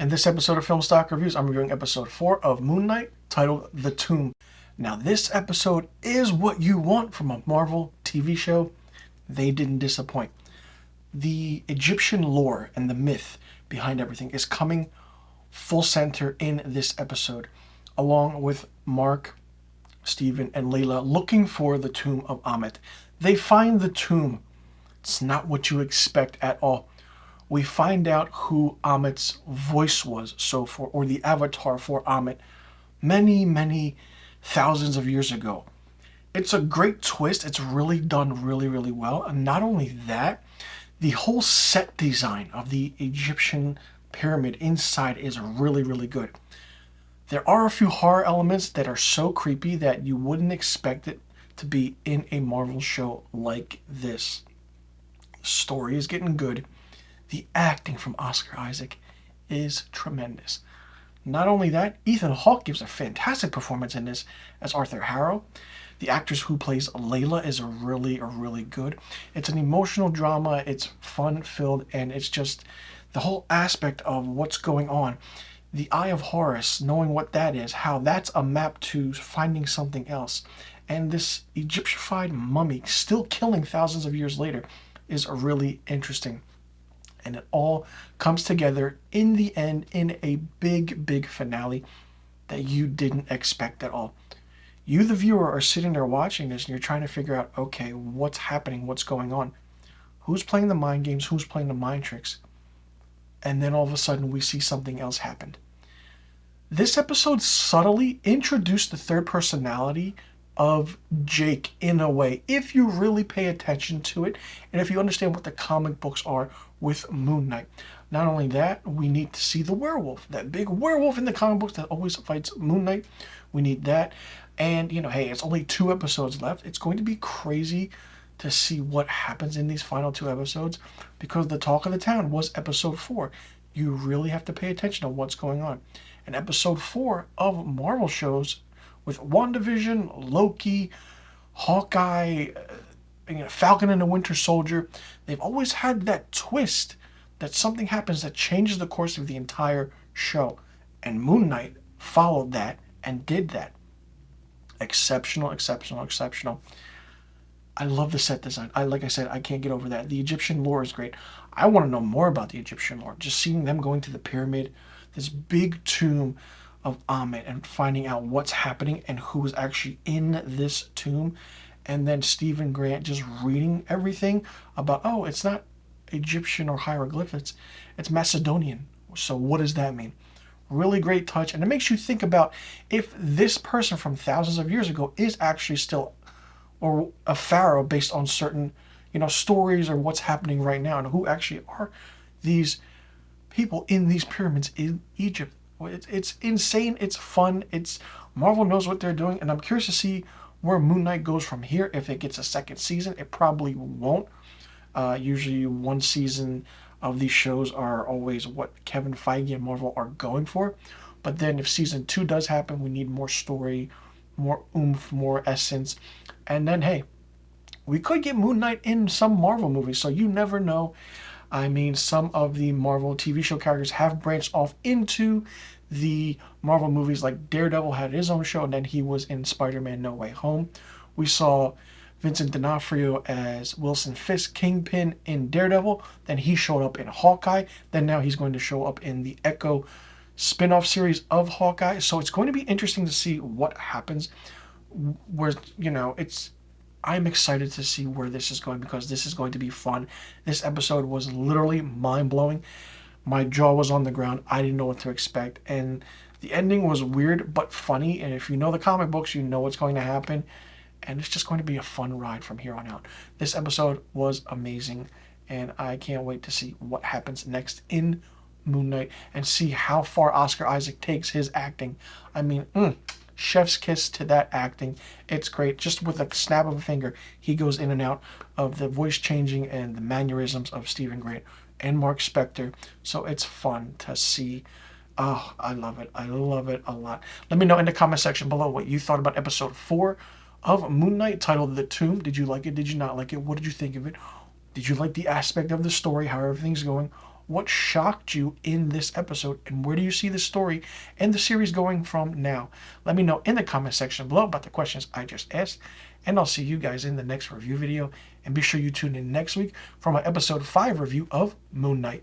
In this episode of Film Stock Reviews, I'm reviewing episode 4 of Moon Knight, titled The Tomb. Now, this episode is what you want from a Marvel TV show. They didn't disappoint. The Egyptian lore and the myth behind everything is coming full center in this episode, along with Mark, Steven, and Layla looking for the tomb of Ammit. They find the tomb. It's not what you expect at all. We find out who Ammit's voice was, or the avatar for Ammit, many thousands of years ago. It's a great twist. It's really done really well. And not only that, the whole set design of the Egyptian pyramid inside is really good. There are a few horror elements that are so creepy that you wouldn't expect it to be in a Marvel show like this. The story is getting good. The acting from Oscar Isaac is tremendous. Not only that, Ethan Hawke gives a fantastic performance in this as Arthur Harrow. The actress who plays Layla is really good. It's an emotional drama, it's fun-filled, and it's just the whole aspect of what's going on. The Eye of Horus, knowing what that is, how that's a map to finding something else. And this Egyptified mummy still killing thousands of years later is really interesting. And it all comes together in the end in a big finale that you didn't expect at all. You, the viewer, are sitting there watching this and you're trying to figure out, okay, what's happening? What's going on? Who's playing the mind games? Who's playing the mind tricks? And then all of a sudden we see something else happen. This episode subtly introduced the third personality of Jake in a way, if you really pay attention to it and if you understand what the comic books are with Moon Knight. Not only that, we need to see the werewolf, that big werewolf in the comic books that always fights Moon Knight. We need that. And, hey, it's only 2 episodes left. It's going to be crazy to see what happens in these final 2 episodes because the talk of the town was episode 4. You really have to pay attention to what's going on. And episode 4 of Marvel shows with WandaVision, Loki, Hawkeye, Falcon and the Winter Soldier, they've always had that twist that something happens that changes the course of the entire show. And Moon Knight followed that and did that. Exceptional. I love the set design. Like I said, I can't get over that. The Egyptian lore is great. I want to know more about the Egyptian lore. Just seeing them going to the pyramid, this big tomb of Ammit, and finding out what's happening and who is actually in this tomb. And then Stephen Grant just reading everything about, oh, it's not Egyptian or hieroglyphics, it's Macedonian. So what does that mean? Really great touch. And it makes you think about if this person from thousands of years ago is actually still or a pharaoh based on certain, stories or what's happening right now and who actually are these people in these pyramids in Egypt. It's insane. It's fun. Marvel knows what they're doing, and I'm curious to see where Moon Knight goes from here. If it gets a second season, it probably won't. Usually, one season of these shows are always what Kevin Feige and Marvel are going for. But then, if season 2 does happen, we need more story, more oomph, more essence, and then hey, we could get Moon Knight in some Marvel movies. So you never know. I mean, some of the Marvel TV show characters have branched off into the Marvel movies, like Daredevil had his own show, and then he was in Spider-Man No Way Home. We saw Vincent D'Onofrio as Wilson Fisk, Kingpin in Daredevil. Then he showed up in Hawkeye. Then now he's going to show up in the Echo spin-off series of Hawkeye. So it's going to be interesting to see what happens. Where, I'm excited to see where this is going because this is going to be fun. This episode was literally mind-blowing. My jaw was on the ground. I didn't know what to expect. And the ending was weird but funny. And if you know the comic books, you know what's going to happen. And it's just going to be a fun ride from here on out. This episode was amazing. And I can't wait to see what happens next in Moon Knight and see how far Oscar Isaac takes his acting. I mean, chef's kiss to that acting. It's great. Just with a snap of a finger, he goes in and out of the voice changing and the mannerisms of Stephen Grant and Mark Spector. So it's fun to see. Oh, I love it. I love it a lot. Let me know in the comment section below what you thought about episode 4 of Moon Knight, titled The Tomb. Did you like it? Did you not like it? What did you think of it? Did you like the aspect of the story, how everything's going? What shocked you in this episode, and where do you see the story and the series going from now? Let me know in the comment section below about the questions I just asked, and I'll see you guys in the next review video. And be sure you tune in next week for my episode 5 review of Moon Knight.